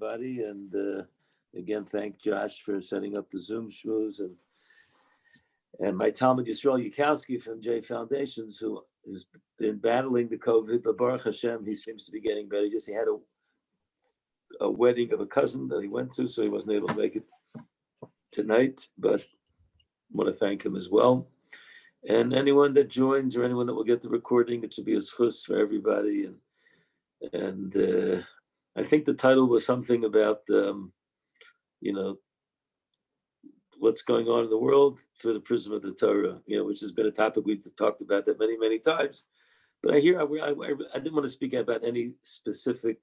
everybody. And again, thank Josh for setting up the Zoom Shmooze, and my Talmud Yisrael Yukowski from JFoundations, who has been battling the COVID, but Baruch Hashem, he seems to be getting better. He had a wedding of a cousin that he went to, so he wasn't able to make it tonight, but I want to thank him as well. And anyone that joins or anyone that will get the recording, it should be a schus for everybody. And I think the title was something about, what's going on in the world through the prism of the Torah, which has been a topic we've talked about that many, many times. But I didn't want to speak about any specific,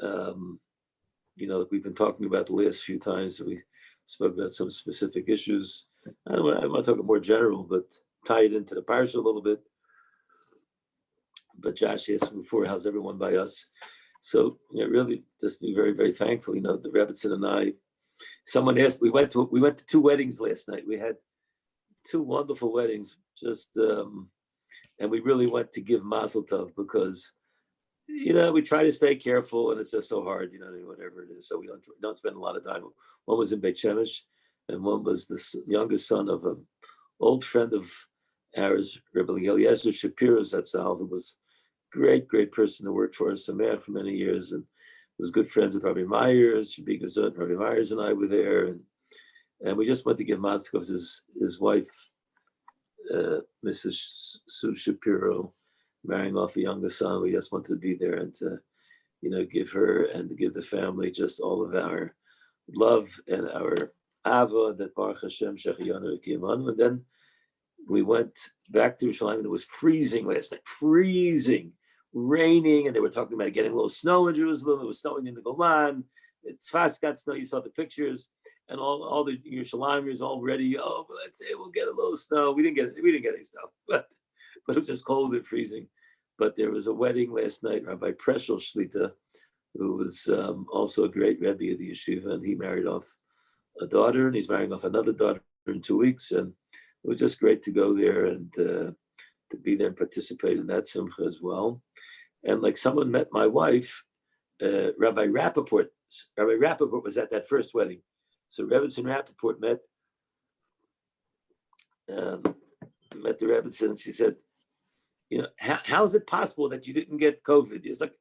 like we've been talking about the last few times. We spoke about some specific issues. I want to talk more general, but tie it into the parsha a little bit. But Josh asked me before, how's everyone by us? So really just be very, very thankful. The Rebbetzin and I, someone asked, we went to two weddings last night. We had two wonderful weddings, and we really went to give mazel tov because, we try to stay careful and it's just so hard, whatever it is. So we don't spend a lot of time. One was in Beit Shemesh and one was the youngest son of an old friend of ours, Rabbi Liff Shapiro Zatzal, who was great person to work for us, Sameach for many years, and was good friends with Rabbi Myers, Shabbi Gazut, Rabbi Myers and I were there, and we just went to give mazel because his wife, Mrs. Sue Shapiro, marrying off a younger son. We just wanted to be there and to, give her and to give the family just all of our love and our ava that Baruch Hashem Shechiyanu Kiyamanu. And then we went back to Yerushalayim and it was freezing last night, raining, and they were talking about getting a little snow in Jerusalem. It was snowing in the Golan. It's fast got snow. You saw the pictures, and all the Yerushalayimers all ready. Oh, but let's say we'll get a little snow. We didn't get any snow, but it was just cold and freezing. But there was a wedding last night, Rabbi Preshel Shlita, who was also a great Rebbe of the yeshiva, and he married off a daughter, and he's marrying off another daughter in 2 weeks, and it was just great to go there and to be there and participate in that simcha as well. And like someone met my wife, Rabbi Rappaport. Rabbi Rappaport was at that first wedding. So Rebbetzin Rappaport met the Rebbetzin, and she said, how is it possible that you didn't get COVID? It's like,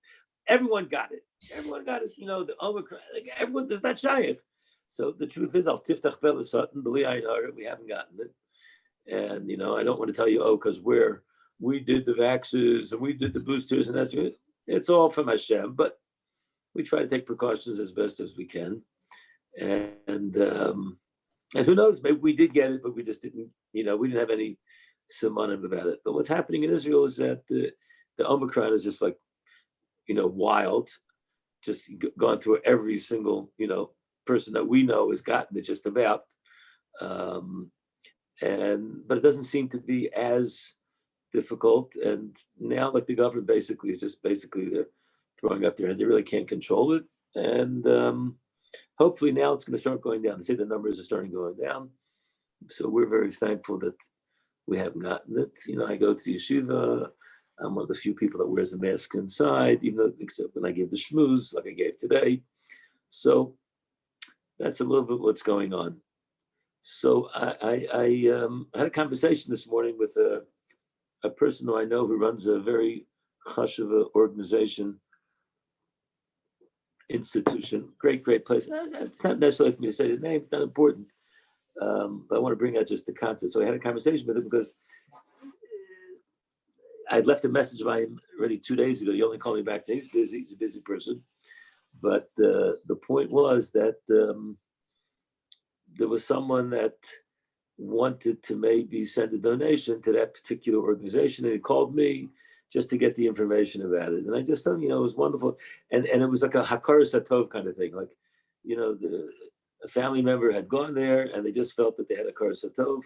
everyone got it. The Omicron, like everyone does not shy. So the truth is, Al Tiftach Bela Satan, we haven't gotten it. And, I don't want to tell you, because we did the vaxxers and we did the boosters and that's it. It's all from Hashem, but we try to take precautions as best as we can. And who knows, maybe we did get it, but we just didn't, we didn't have any simanim about it. But what's happening in Israel is that the Omicron is just like, wild, just gone through every single, person that we know has gotten it just about. But it doesn't seem to be as difficult. And now, like the government basically they're throwing up their hands. They really can't control it. And hopefully now it's going to start going down. They say the numbers are starting going down. So we're very thankful that we haven't gotten it. I go to yeshiva. I'm one of the few people that wears a mask inside, except when I give the shmooze, like I gave today. So that's a little bit what's going on. So I had a conversation this morning with a person who I know who runs a very chashuva organization, institution, great place. It's not necessarily for me to say the name, it's not important. But I want to bring out just the concept. So I had a conversation with him because I'd left a message by him already 2 days ago. He only called me back today. He's busy. He's a busy person. But the point was that there was someone that wanted to maybe send a donation to that particular organization, and he called me just to get the information about it. And I just thought, it was wonderful. And it was like a hakaras hatov kind of thing. Like, a family member had gone there and they just felt that they had a hakaras hatov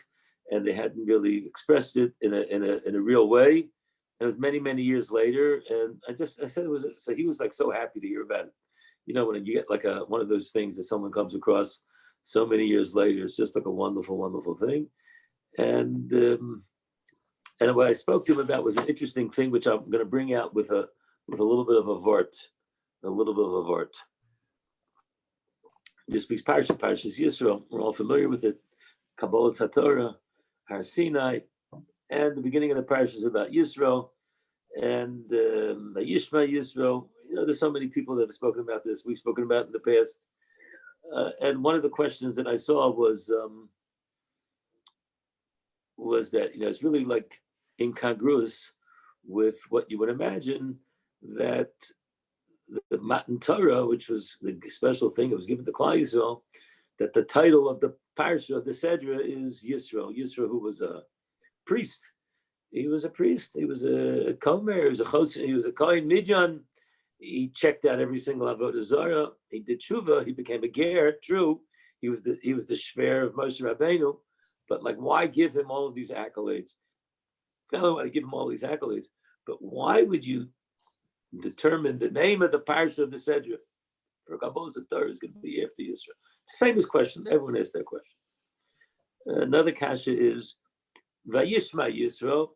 and they hadn't really expressed it in a real way. And it was many, many years later. And I said it was, so he was like so happy to hear about it. When you get like one of those things that someone comes across so many years later, it's just like a wonderful, wonderful thing. And what I spoke to him about was an interesting thing, which I'm going to bring out with a little bit of a vart. this week's Parshas Yisro. We're all familiar with it. Kabbalah Torah, Har Sinai, and the beginning of the Parshas about Yisro and Yishma Yisro. There's so many people that have spoken about this. We've spoken about it in the past. And one of the questions that I saw was that it's really like incongruous with what you would imagine that the Matan Torah, which was the special thing that was given to Klal Yisrael, that the title of the parsha of the Sedra is Yisro. Yisro, who was a priest. He was a priest. He was a Komer. He was a Chotz. He was a Kohen Midyan. He checked out every single avodah zarah. He did tshuva. He became a ger. True, he was the shver of Moshe Rabbeinu. But why give him all of these accolades? I don't want to give him all these accolades. But why would you determine the name of the parsha of the Sedra for Kabbalah Torah is going to be after Yisro? It's a famous question. Everyone asks that question. Another kasha is Vayishma Yisro,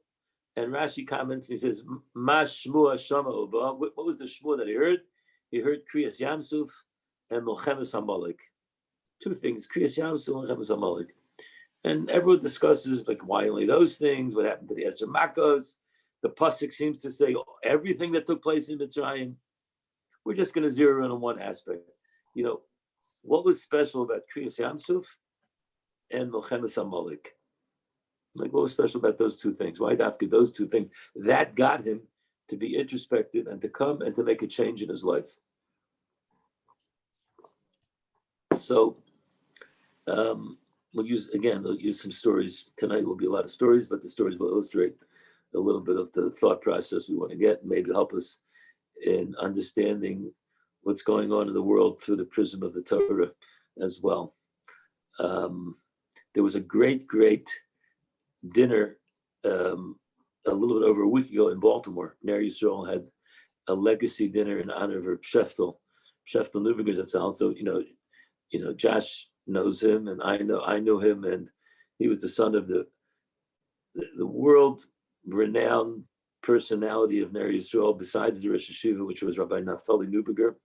and Rashi comments and he says, Ma Shmua Shama Oba. What was the Shmua that he heard? He heard Kriyas Yamsuf and Milchemes HaMolek. Two things, Kriyas Yamsuf and Milchemes HaMolek. And everyone discusses why only those things, what happened to the Eser Makos. The Pasuk seems to say everything that took place in Mitzrayim. We're just going to zero in on one aspect. What was special about Kriyas Yamsuf and Milchemes HaMolek? What was special about those two things? Why dafka those two things? That got him to be introspective and to come and to make a change in his life. So we'll use some stories. Tonight will be a lot of stories, but the stories will illustrate a little bit of the thought process we want to get and maybe help us in understanding what's going on in the world through the prism of the Torah as well. There was a great dinner a little bit over a week ago in Baltimore. Ner Yisrael had a legacy dinner in honor of her Sheftel Neubiger Zatzal. So Josh knows him, and I know him, and he was the son of the world renowned personality of Ner Yisrael, besides the Rosh Hashiva, which was Rabbi Naftali Neubiger,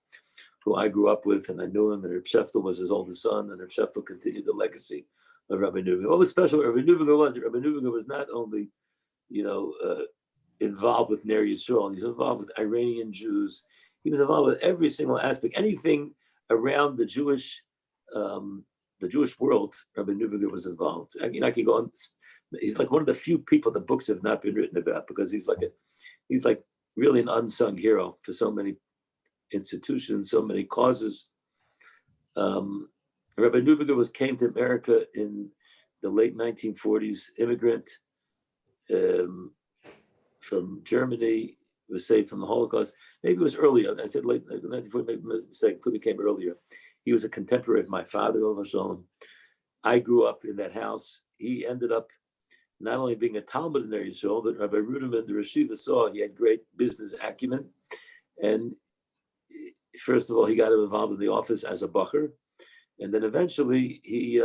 who I grew up with, and I knew him, and Reb Sheftel was his oldest son, and Reb Sheftel continued the legacy of Rabbi Neubiger. What was special about Rabbi Neubiger was that Rabbi Neubiger was not only, involved with Ner Yisrael, he was involved with Iranian Jews. He was involved with every single aspect, anything around the Jewish world. Rabbi Neubiger was involved. I could go on. He's one of the few people the books have not been written about, because he's really an unsung hero for so many institutions, so many causes. Rabbi Neubiger came to America in the late 1940s, immigrant from Germany, was saved from the Holocaust. Maybe it was earlier. I said late 1940, maybe a mistake, could have came earlier. He was a contemporary of my father, I grew up in that house. He ended up not only being a Talmud in Ner Yisrael, but Rabbi Ruderman, the Reshiva, saw he had great business acumen. And first of all, he got him involved in the office as a bacher. And then eventually he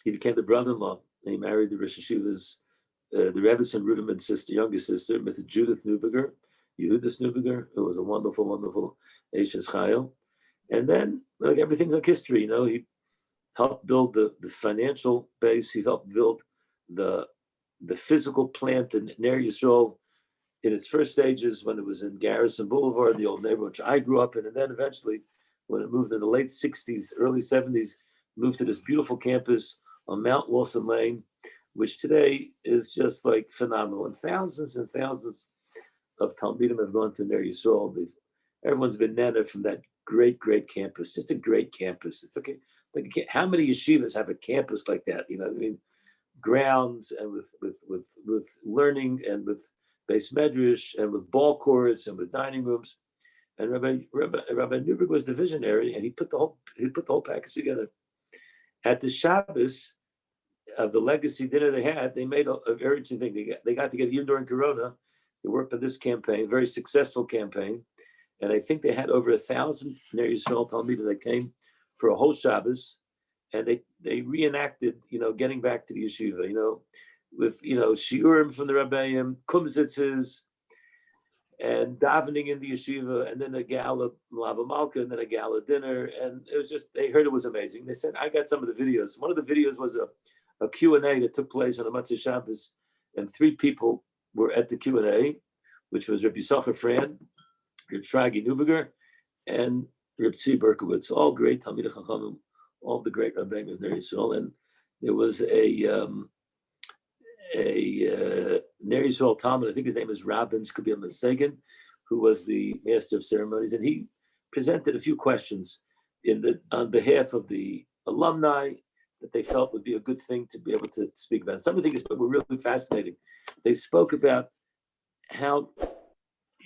became the brother-in-law. He married the Rosh Hashiva's, the Rebbetzin Ruderman's sister, youngest sister, Mrs. Judith Neubiger, Yehudis Neubiger, who was a wonderful, wonderful Eishes Chayil. And then everything's like history, he helped build the financial base. He helped build the physical plant in Ner Yisrael in its first stages when it was in Garrison Boulevard, the old neighborhood which I grew up in. And then eventually, when it moved in the late 60s, early 70s, moved to this beautiful campus on Mount Wilson Lane, which today is just phenomenal. And thousands of Talmidim have gone through Ner Yisrael. Everyone's been nana from that great campus, just a great campus. It's how many yeshivas have a campus like that? Grounds and with learning and with base medrash and with ball courts and with dining rooms. And Rabbi Neuberg was the visionary, and he put the whole package together. At the Shabbos of the legacy dinner they made a very interesting thing. They got together even during Corona. They worked on this campaign, very successful campaign. And I think they had over 1,000 Ner Yisrael Talmidim that came for a whole Shabbos. And they reenacted, getting back to the yeshiva, with, shiurim from the Rebbeim, kumzitzes, and davening in the yeshiva, and then a gala lava malka, and then a gala dinner, and it was just, they heard it was amazing. They said, I got some of the videos. One of the videos was a Q&A that took place on a Motzei Shabbos, and 3 people were at the Q&A, which was Rabbi Yisachar Fran, Reb Shragi Neuberger, and Reb Tzvi Berkowitz, all great Talmidei Chachamim, all the great Rabbeim of Ner Yisrael. And there was a Ner Yisrael Talmud, I think his name is Robbins, could be mistaken, who was the master of ceremonies, and he presented a few questions on behalf of the alumni that they felt would be a good thing to be able to speak about. Some of the things that were really fascinating. They spoke about how,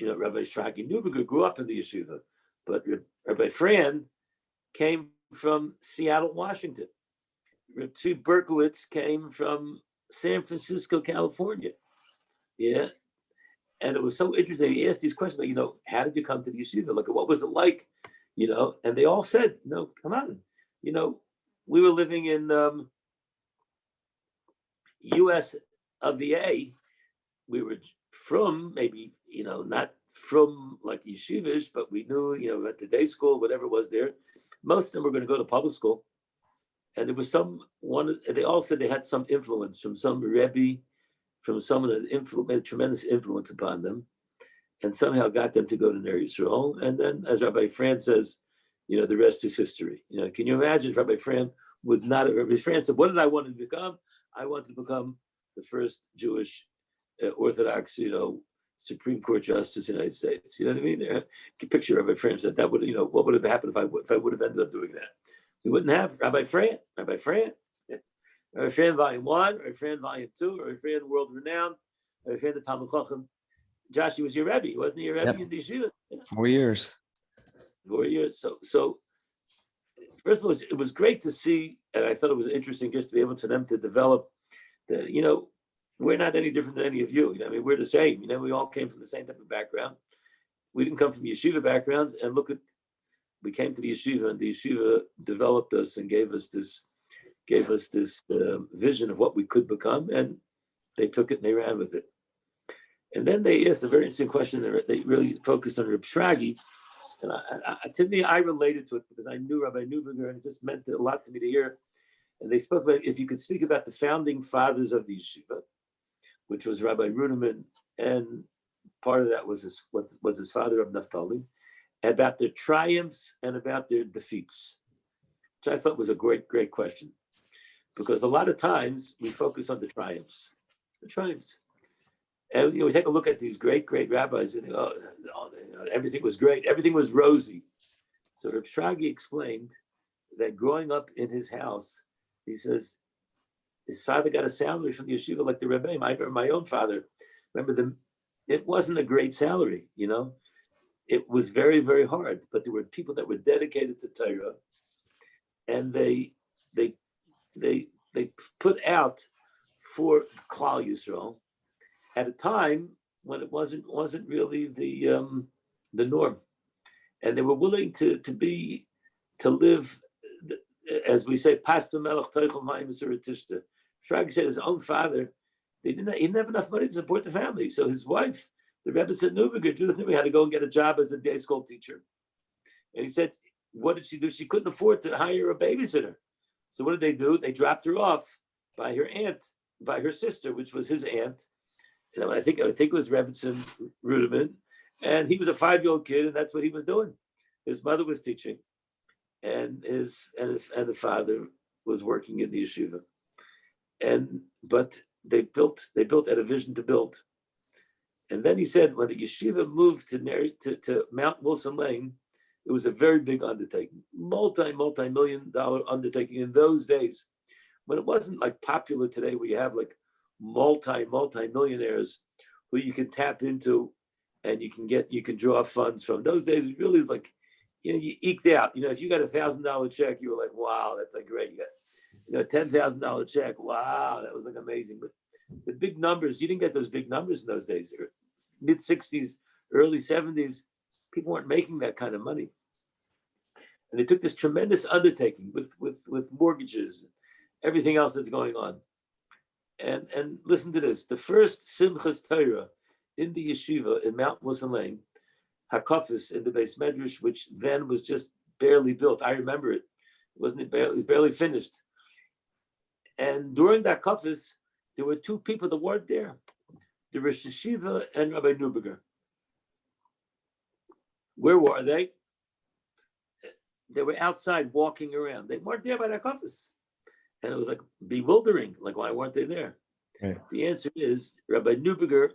Rabbi Shragi Neuberger grew up in the yeshiva, but Rabbi Fran came from Seattle, Washington. Rabbi Tzvi Berkowitz came from San Francisco, California. Yeah. And it was so interesting. He asked these questions, like, how did you come to the yeshiva? Like, what was it like? And they all said, come on. We were living in US of the A. We were from maybe, not from like yeshivas, but we knew, at the day school, whatever was there. Most of them were going to go to public school. And there was they all said they had some influence from some Rebbe, from someone that made a tremendous influence upon them, and somehow got them to go to Ner Yisrael. And then, as Rabbi Fran says, the rest is history. Can you imagine if Rabbi Fran would not have, Rabbi Fran said, what did I want to become? I wanted to become the first Jewish Orthodox, Supreme Court Justice in the United States. You know what I mean? You can picture Rabbi Fran said that would, what would have happened if I would have ended up doing that? We wouldn't have Rabbi Fran. Rabbi Fran Volume 1, Rabbi Fran Volume 2, Rabbi Fran World Renowned, Rabbi Fran the Talmud Chacham. Josh, he was your Rebbe, wasn't he? Your Rebbe in the yeshiva? 4 years. 4 years. So first of all, it was great to see, and I thought it was interesting just to be able to them to develop the, we're not any different than any of you. We're the same. We all came from the same type of background. We didn't come from yeshiva backgrounds, and we came to the yeshiva, and the yeshiva developed us and gave us this vision of what we could become, and they took it and they ran with it. And then they asked a very interesting question. They really focused on Reb Shragi, and to me, I related to it because I knew Rabbi Neuberger, and it just meant a lot to me to hear. And they spoke about if you could speak about the founding fathers of the yeshiva, which was Rabbi Ruderman, and part of that was his father of Naphtali, about their triumphs and about their defeats, which I thought was a great, great question. Because a lot of times we focus on the triumphs. And we take a look at these great, great rabbis, we think, everything was great, everything was rosy. So Reb Shragi explained that growing up in his house, he says, his father got a salary from the yeshiva like the Rebbe. I remember my own father, it wasn't a great salary, It was very, very hard, but there were people that were dedicated to Torah, and they put out for Klal Yisrael at a time when it wasn't really the norm, and they were willing to live, as we say, pas b'melech toichel mayim v'surah tishta. Shragi said his own father, he didn't have enough money to support the family, so his wife, the Rebbe said Neuberger, Judith Neuberger, had to go and get a job as a day school teacher. And he said, what did she do? She couldn't afford to hire a babysitter. So what did they do? They dropped her off by her sister, which was his aunt. And I think it was Rebbetzin Ruderman. And he was a 5-year-old kid, and that's what he was doing. His mother was teaching, and the father was working in the yeshiva. But they built at a vision to build. And then he said, when the yeshiva moved to Mount Wilson Lane, it was a very big undertaking, multi-million-dollar undertaking in those days, when it wasn't like popular today, where you have like multi-millionaires who you can tap into, and you can draw funds from. Those days, it really was like, you eked out. If you got $1,000 check, you were like, wow, that's like great. You got $10,000 check, wow, that was like amazing. But the big numbers, you didn't get those big numbers in those days. Mid 60s, early 70s, people weren't making that kind of money. And they took this tremendous undertaking with mortgages, everything else that's going on. And listen to this, the first Simchas Torah in the yeshiva in Mount Musa Lane, Hakafis in the base medrash, which then was just barely built. I remember it. It was barely finished. And during that Hakafis, there were two people that weren't there. The Rosh Yeshiva and Rabbi Neuberger. Where were they? They were outside walking around. They weren't there by that Hakafis. And it was like bewildering. Like, why weren't they there? Right. The answer is Rabbi Neuberger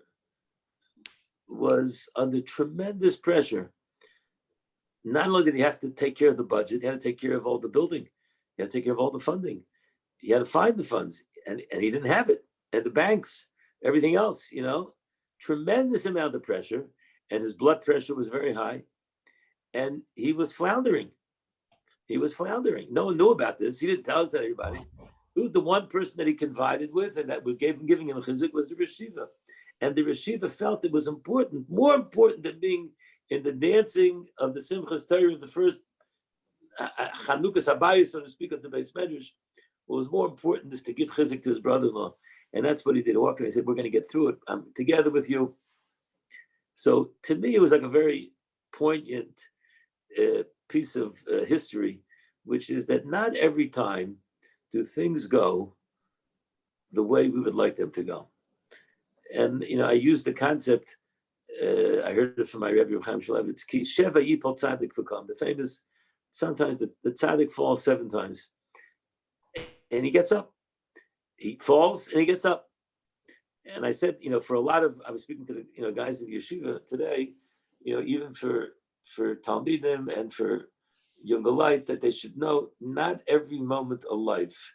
was under tremendous pressure. Not only did he have to take care of the budget, he had to take care of all the building. He had to take care of all the funding. He had to find the funds, and he didn't have it. And the banks, everything else, tremendous amount of pressure. And his blood pressure was very high. And he was floundering. No one knew about this. He didn't tell it to everybody. The one person that he confided with and that was giving him a chizuk was the Rosh Yeshiva. And the Rosh Yeshiva felt it was important, more important than being in the dancing of the Simchas Torah of the first Chanukas Habayis, so to speak, of the Beis Medrash. What was more important is to give chizuk to his brother-in-law. And that's what he did. Walking, he said, we're going to get through it. I'm together with you. So to me, it was like a very poignant piece of history, which is that not every time do things go the way we would like them to go. And, I used the concept, I heard it from my Rebbe, Chaim Shmulevitz, Sheva Yipol Tzadik V'Kam, the famous, sometimes the Tzadik falls 7 times. And he gets up. He falls and he gets up. And I said, for a lot of, I was speaking to the, guys in yeshiva today, even for Talmidim and for younger light, that they should know not every moment of life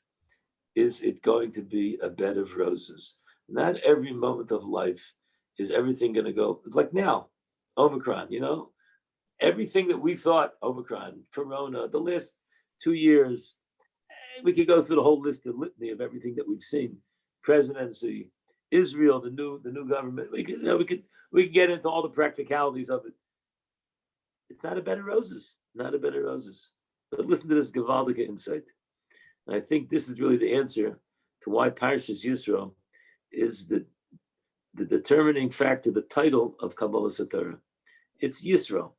is it going to be a bed of roses. Not every moment of life is everything going to go. It's like now, Omicron, everything that we thought, Omicron, Corona, the last 2 years, we could go through the whole list of litany of everything that we've seen. Presidency, Israel, the new government. We could get into all the practicalities of it. It's not a bed of roses. Not a bed of roses. But listen to this Gewaldige insight. And I think this is really the answer to why Parshas Yisro is the determining factor, the title of Kabbalah Torah. It's Yisro.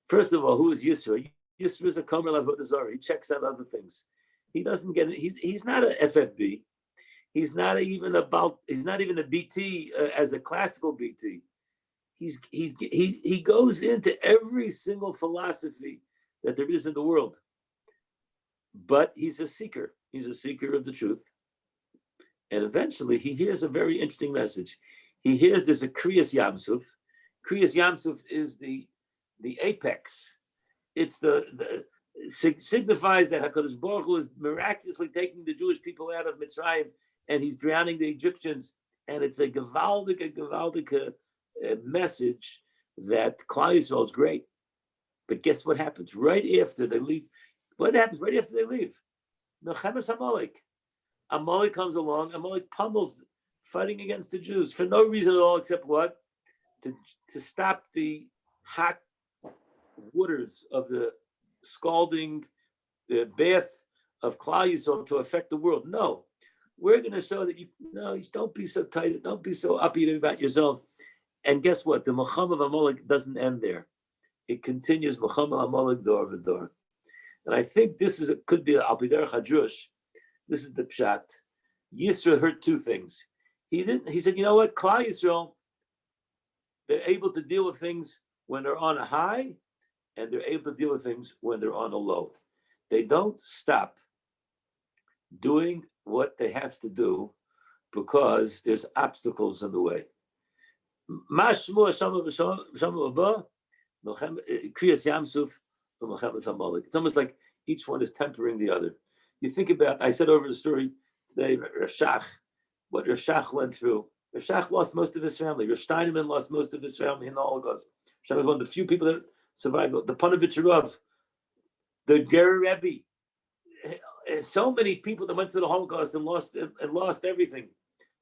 First of all, who is Yisro? Yisro is a Kamer Avodah Zarah. He checks out other things. He doesn't get it. He's not a FFB. He's not even a BT as a classical BT. He goes into every single philosophy that there is in the world. But he's a seeker. He's a seeker of the truth. And eventually he hears a very interesting message. He hears there's a Kriyas Yamsuf. Kriyas Yamsuf is the apex. It's signifies that HaKadosh Baruch Hu is miraculously taking the Jewish people out of Mitzrayim and he's drowning the Egyptians. And it's a gewaldige message that Klal Yisrael is great. But guess what happens? Right after they leave, what happens right after they leave? Milchemes Amalek. Amalek comes along. Amalek pummels, fighting against the Jews for no reason at all except what? To stop the hot waters of the scalding bath of Klal Yisrael to affect the world. No, we're going to show that don't be so tight, don't be so upbeat about yourself. And guess what? The Milchama of Amalek doesn't end there. It continues Milchama Amalek dor v'dor. And I think this could be Al Pi Derech HaDrush. This is the pshat. Yisro heard 2 things. He said, you know what? Klal Yisrael, they're able to deal with things when they're on a high, and they're able to deal with things when they're on a low. They don't stop doing what they have to do because there's obstacles in the way. It's almost like each one is tempering the other. You think about, I said over the story today, Rav Shach, what Rav Shach went through. Rav Shach lost most of his family. Rav Steinemann lost most of his family in the Holocaust. Rav Shach was one of the few people that survived. The Panovich Rav, the Ger Rebbe, so many people that went through the Holocaust and lost everything.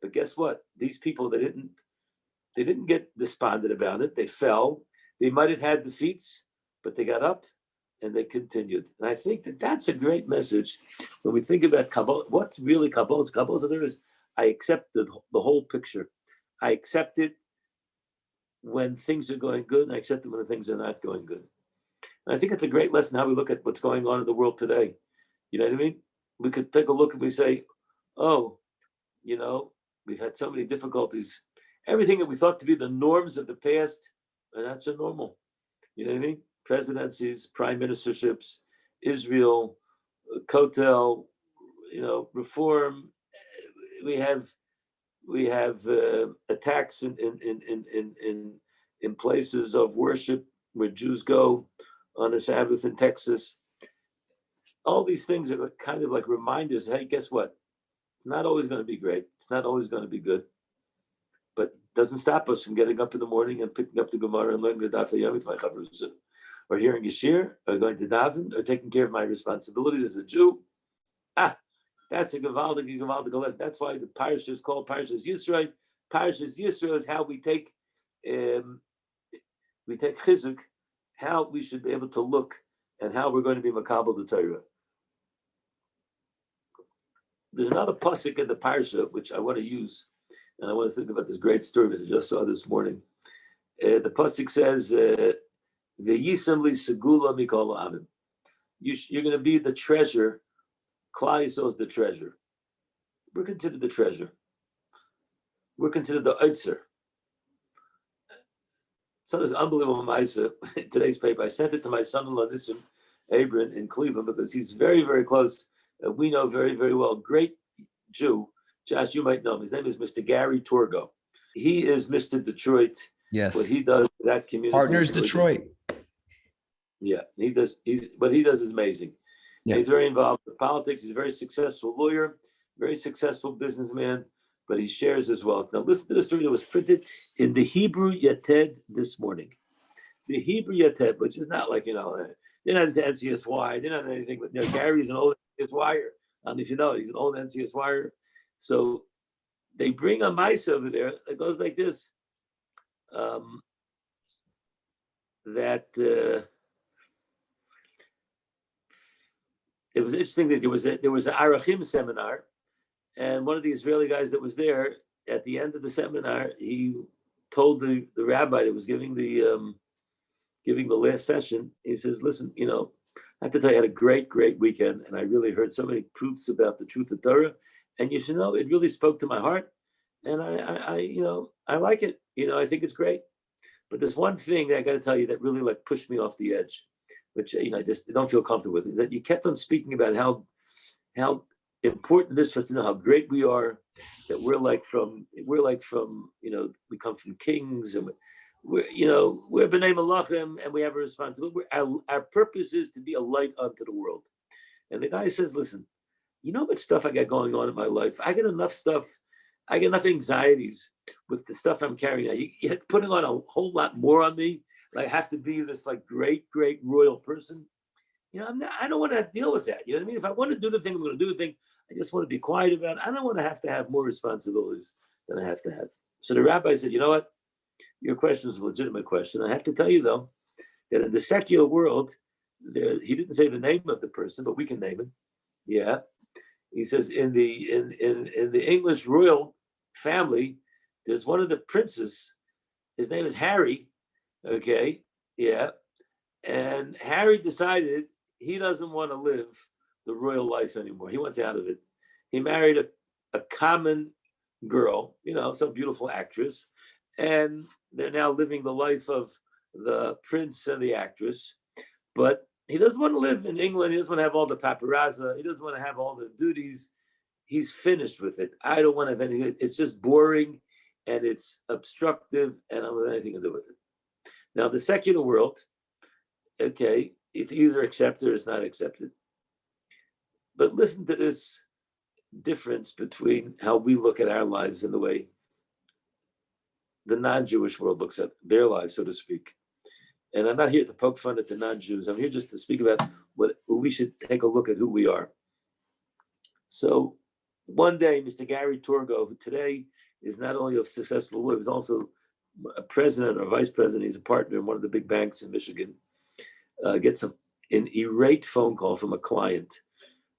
But guess what? These people, they didn't get despondent about it. They fell. They might have had defeats, but they got up and they continued. And I think that's a great message when we think about Kabbalah. What's really Kabbalah? Kabbalah there is, I accept the whole picture. I accept it when things are going good, and I accept it when things are not going good. And I think it's a great lesson how we look at what's going on in the world today. You know what I mean? We could take a look and we say, oh, we've had so many difficulties. Everything that we thought to be the norms of the past are not so normal. You know what I mean? Presidencies, prime ministerships, Israel, Kotel, reform. We have attacks in places of worship where Jews go on a Sabbath in Texas. All these things are kind of like reminders. Hey, guess what? It's not always going to be great. It's not always going to be good. But it doesn't stop us from getting up in the morning and picking up the Gemara and learning the Daf Yomi with my Chavrusa, or hearing a shir, or going to daven, or taking care of my responsibilities as a Jew. That's a Gavaldik lesson. That's why the parasha is called Parashas Yisrael. Parashas Yisrael is how we take chizuk, how we should be able to look, and how we're going to be makabel the Torah. There's another pasuk in the parasha which I want to use, and I want to think about this great story that I just saw this morning. The pasuk says, "V'yisam li segula mikol amim." You're going to be the treasure. Klal Yisrael is the treasure. We're considered the treasure. We're considered the Oitzer. So there's unbelievable Maisa in today's paper. I sent it to my son-in-law, Nissim Abram, in Cleveland, because he's very, very close. We know very, very well. Great Jew. Josh, you might know him. His name is Mr. Gary Torgo. He is Mr. Detroit. Yes. What he does for that community. Partners Detroit. Yeah, he does. What he does is amazing. Yeah. He's very involved in politics. He's a very successful lawyer, very successful businessman, but he shares his wealth. Now listen to the story that was printed in the Hebrew Yated this morning. The Hebrew Yated, which is not like, they're not into NCSY, they're not anything, but Gary's an old NCSYer. If you know it, he's an old NCSYer. So they bring a mice over there that goes like this. It was interesting that there was an Arachim seminar, and one of the Israeli guys that was there at the end of the seminar, he told the rabbi that was giving the last session. He says, "Listen, I have to tell you, I had a great, great weekend, and I really heard so many proofs about the truth of Torah, and you should know it really spoke to my heart, and I like it. I think it's great. But there's one thing that I got to tell you that really pushed me off the edge, which I just don't feel comfortable with, is that you kept on speaking about how important it is for us to know how great we are, that we're like from we come from kings, and we're b'nei malachim, and we have a responsibility. Our purpose is to be a light unto the world." And the guy says, "Listen, you know how much stuff I got going on in my life? I got enough stuff. I get enough anxieties with the stuff I'm carrying out. You're putting on a whole lot more on me. I have to be this great, great royal person. I don't want to deal with that. You know what I mean? If I want to do the thing, I'm going to do the thing. I just want to be quiet about it. I don't want to have more responsibilities than I have to have." So the rabbi said, "You know what? Your question is a legitimate question. I have to tell you, though, that in the secular world, he didn't say the name of the person, but we can name him. Yeah. He says in the English royal family, there's one of the princes. His name is Harry. Okay. Yeah. And Harry decided he doesn't want to live the royal life anymore. He wants out of it. He married a common girl, some beautiful actress, and they're now living the life of the prince and the actress. But he doesn't want to live in England. He doesn't want to have all the paparazzi. He doesn't want to have all the duties. He's finished with it. I don't want to have anything. It's just boring, and it's obstructive, and I don't want anything to do with it. Now, the secular world, okay, it's either accepted or it's not accepted. But listen to this difference between how we look at our lives and the way the non-Jewish world looks at their lives, so to speak. And I'm not here to poke fun at the non-Jews. I'm here just to speak about what we should take a look at who we are. So one day, Mr. Gary Torgo, who today is not only a successful lawyer, he's also a president or vice president. He's a partner in one of the big banks in Michigan. Gets an irate phone call from a client.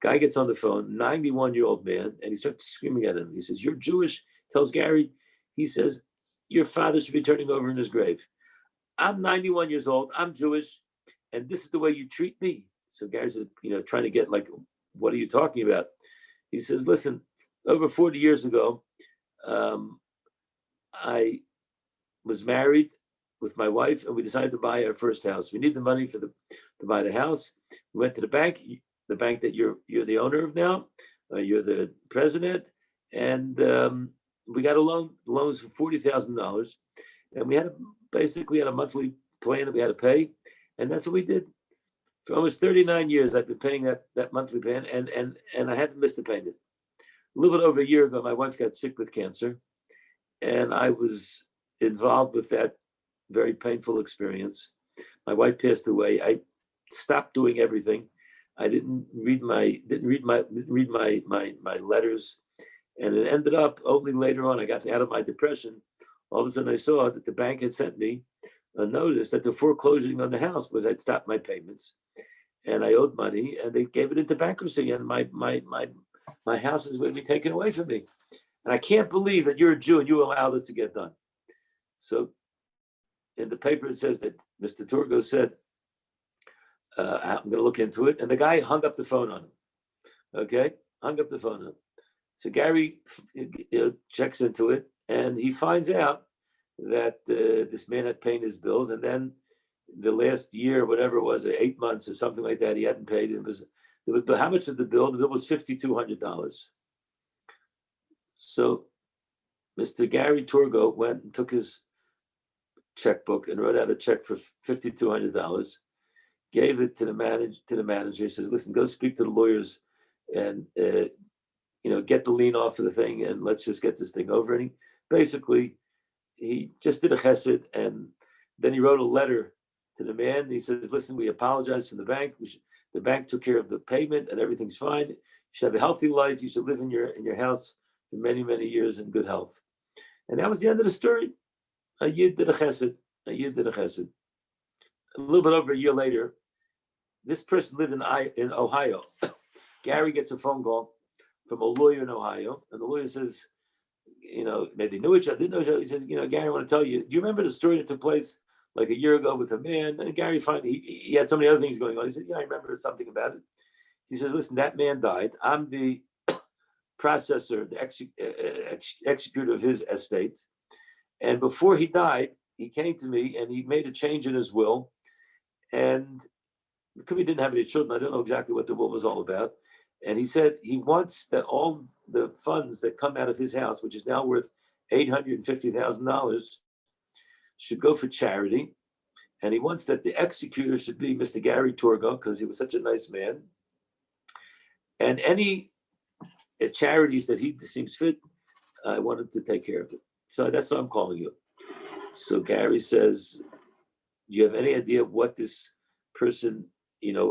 Guy gets on the phone, 91-year-old man, and he starts screaming at him. He says, "You're Jewish?" Tells Gary. He says, your father should be turning over in his grave. I'm 91 years old. I'm Jewish, and this is the way you treat me. So Gary's, trying to get like, what are you talking about? He says, listen, over 40 years ago, I was married with my wife, and we decided to buy our first house. We need the money to buy the house. We went to the bank that you're the owner of now. You're the president, and we got a loan. The loan was for $40,000, and we had a monthly plan that we had to pay, and that's what we did. For almost 39 years, I've been paying that monthly plan, and I haven't missed a payment. A little bit over a year ago, my wife got sick with cancer, and I was involved with that very painful experience. My wife passed away. I stopped doing everything. I didn't read my letters, and it ended up only later on. I got out of my depression. All of a sudden, I saw that the bank had sent me a notice that they're foreclosing on the house because I'd stopped my payments, and I owed money, and they gave it into bankruptcy, and my house is going to be taken away from me. And I can't believe that you're a Jew and you allow this to get done. So in the paper, it says that Mr. Turgo said, I'm going to look into it. And the guy hung up the phone on him. Okay? Hung up the phone on him. So Gary checks into it, and he finds out that this man had paid his bills. And then the last year, whatever it was, 8 months or something like that, he hadn't paid. But how much was the bill? The bill was $5,200. So Mr. Gary Turgo went and took his checkbook and wrote out a check for $5,200, gave it to the manager. He says, listen, go speak to the lawyers and get the lien off of the thing, and let's just get this thing over. And he just did a chesed, and then he wrote a letter to the man. And he says, listen, we apologize from the bank. The bank took care of the payment and everything's fine. You should have a healthy life. You should live in your house for many, many years in good health. And that was the end of the story. A yid did a chesed. A little bit over a year later, this person lived in Ohio. Gary gets a phone call from a lawyer in Ohio, and the lawyer says, maybe they knew each other, didn't know each other. He says, Gary, I want to tell you, do you remember the story that took place like a year ago with a man? And Gary finally, he had so many other things going on. He said, yeah, I remember something about it. He says, listen, that man died. I'm the processor, the executor of his estate. And before he died, he came to me and he made a change in his will. And because he didn't have any children, I don't know exactly what the will was all about. And he said he wants that all the funds that come out of his house, which is now worth $850,000, should go for charity. And he wants that the executor should be Mr. Gary Turgo, because he was such a nice man. And any charities that he seems fit, I wanted to take care of it. So that's why I'm calling you. So Gary says, do you have any idea what this person,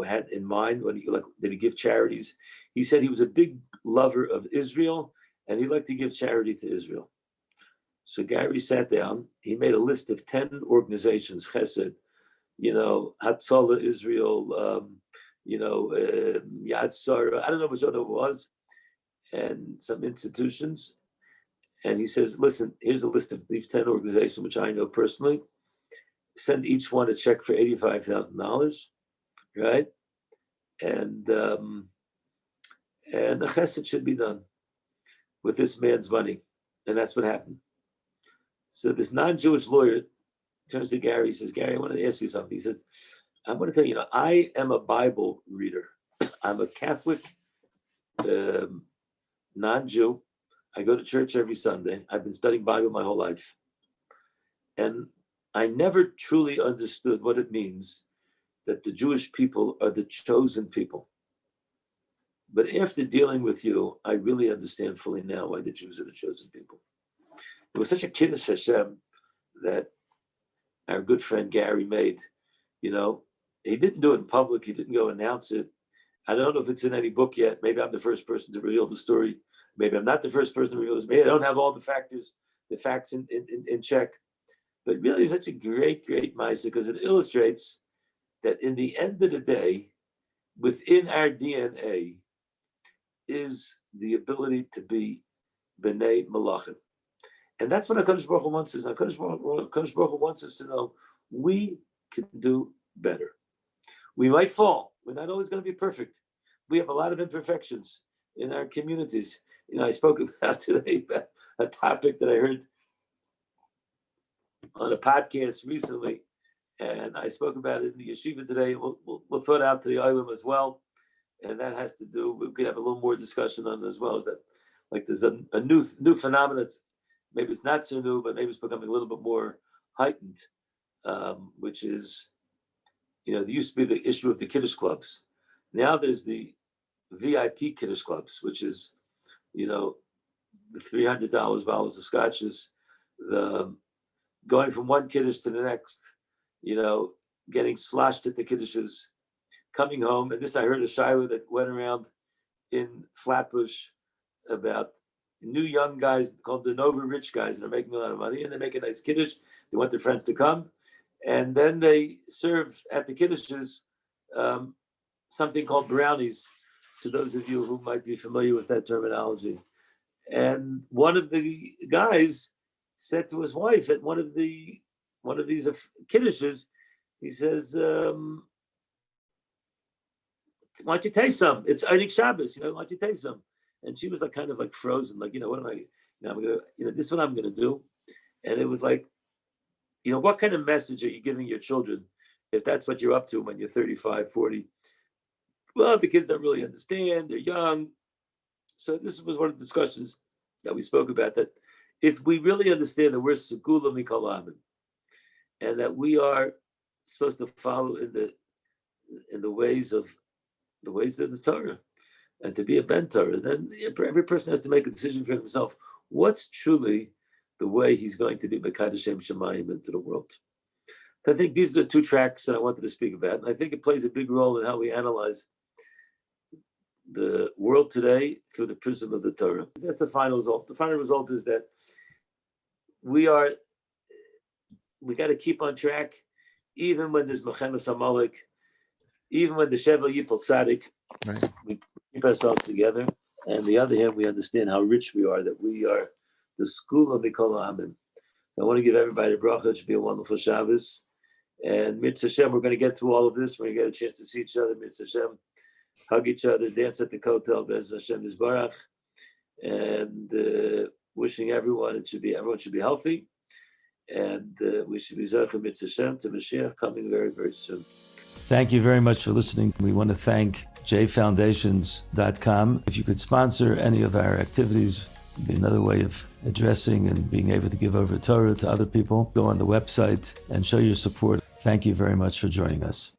had in mind when did he give charities? He said he was a big lover of Israel, and he liked to give charity to Israel. So Gary sat down. He made a list of 10 organizations, Chesed, Hatzalah Israel, Yad Sarah, I don't know which one it was, and some institutions. And he says, listen, here's a list of these 10 organizations, which I know personally. Send each one a check for $85,000, right? And a chesed should be done with this man's money. And that's what happened. So this non-Jewish lawyer turns to Gary. He says, Gary, I want to ask you something. He says, I want to tell you, I am a Bible reader. I'm a Catholic non-Jew. I go to church every Sunday. I've been studying Bible my whole life. And I never truly understood what it means that the Jewish people are the chosen people. But after dealing with you, I really understand fully now why the Jews are the chosen people. It was such a kiddush Hashem that our good friend Gary made. He didn't do it in public. He didn't go announce it. I don't know if it's in any book yet. Maybe I'm the first person to reveal the story. Maybe I'm not the first person to reveal this. Maybe I don't have all the facts in check. But really, it's such a great, great ma'aseh because it illustrates that in the end of the day, within our DNA is the ability to be b'nei malachim. And that's what HaKadosh Baruch Hu wants us. HaKadosh Baruch Hu wants us to know we can do better. We might fall. We're not always going to be perfect. We have a lot of imperfections in our communities. I spoke about today about a topic that I heard on a podcast recently, and I spoke about it in the yeshiva today. We'll throw it out to the Olam as well, and that has to do. We could have a little more discussion on it as well. Is that like there's a new phenomenon? Maybe it's not so new, but maybe it's becoming a little bit more heightened, which is, there used to be the issue of the Kiddush clubs. Now there's the VIP Kiddush clubs, which is, the $300 bottles of scotches, the going from one Kiddush to the next, getting sloshed at the Kiddushes, coming home. And this, I heard a shiloh that went around in Flatbush about new young guys called the Nova rich guys, and they're making a lot of money, and they make a nice Kiddush. They want their friends to come. And then they serve at the Kiddushes something called brownies, to those of you who might be familiar with that terminology. And one of the guys said to his wife at one of these Kiddushes, he says, why don't you taste some? It's Einik Shabbos, why don't you taste some? And she was like kind of like frozen, like, what am I, I'm gonna, this is what I'm gonna do. And it was like, what kind of message are you giving your children if that's what you're up to when you're 35, 40? Well, the kids don't really understand, they're young. So this was one of the discussions that we spoke about, that if we really understand that we're Segula Mikol Amin, and that we are supposed to follow in the ways of the Torah, and to be a Ben Torah, then every person has to make a decision for himself. What's truly the way he's going to be Mekadosh Shem Shemayim into the world? I think these are the two tracks that I wanted to speak about. And I think it plays a big role in how we analyze the world today through the prism of the Torah. That's the final result. The final result is that we got to keep on track, even when there's Mechemes HaMalek, even when the Sheva Yipol Tzadik, right. We keep ourselves together. And the other hand, we understand how rich we are, that we are the school of Mikol Amin. I want to give everybody a bracha. It should be a wonderful Shabbos. And Mitzvah Hashem, we're going to get through all of this. We're going to get a chance to see each other, Mitzvah Hashem, hug each other, dance at the Kotel, Bez Hashem Yisbarach, and wishing everyone should be healthy. And we should be Zercha Mitzvah Hashem to Mashiach coming very, very soon. Thank you very much for listening. We want to thank JFoundations.com. If you could sponsor any of our activities, it'd be another way of addressing and being able to give over Torah to other people. Go on the website and show your support. Thank you very much for joining us.